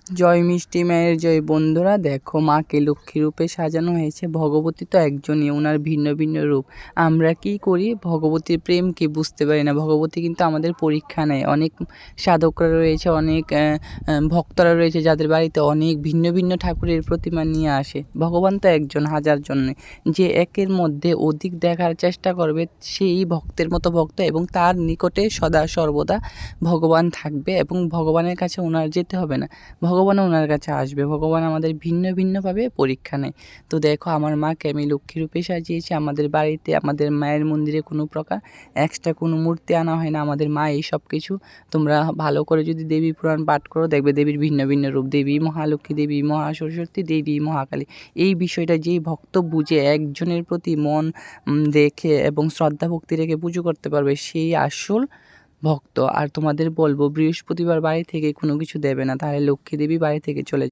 জয় মিষ্টি মায়ের জয়। বন্ধুরা দেখো, মাকে লক্ষ্মী রূপে সাজানো হয়েছে। ভগবতী তো একজনই, ওনার ভিন্ন ভিন্ন রূপ। আমরা কি করি, ভগবতীর প্রেমকে বুঝতে পারি না। ভগবতী কিন্তু আমাদের পরীক্ষা নেয়। অনেক সাধকরা রয়েছে, অনেক ভক্তরা রয়েছে যাদের বাড়িতে অনেক ভিন্ন ভিন্ন ঠাকুরের প্রতিমা নিয়ে আসে। ভগবান তো একজন, হাজার জন নয়। যে একের মধ্যে অধিক দেখার চেষ্টা করবে সেই ভক্তের মতো ভক্ত, এবং তার নিকটে সদা সর্বদা ভগবান থাকবে, এবং ভগবানের কাছে ওনার যেতে হবে না, ভগবানও ওনার কাছে আসবে। ভগবান আমাদের ভিন্ন ভিন্নভাবে পরীক্ষা নেয়। তো দেখো, আমার মাকে আমি লক্ষ্মী রূপে সাজিয়েছি। আমাদের বাড়িতে, আমাদের মায়ের মন্দিরে কোনো প্রকার এক্সট্রা কোনো মূর্তি আনা হয় না। আমাদের মা এই সব কিছু, তোমরা ভালো করে যদি দেবী পুরাণ পাঠ করো দেখবে দেবীর ভিন্ন ভিন্ন রূপ। দেবী মহালক্ষ্মী, দেবী মহাসরস্বতী, দেবী মহাকালী। এই বিষয়টা যেই ভক্ত বুঝে একজনের প্রতি মন রেখে এবং শ্রদ্ধা ভক্তি রেখে পুজো করতে পারবে, সেই আসল ভক্ত। আর তোমাদের বলবো, বৃহস্পতিবার বাড়ি থেকে কোনো কিছু দেবে না, তাহলে লক্ষ্মী দেবী বাড়ি থেকে চলে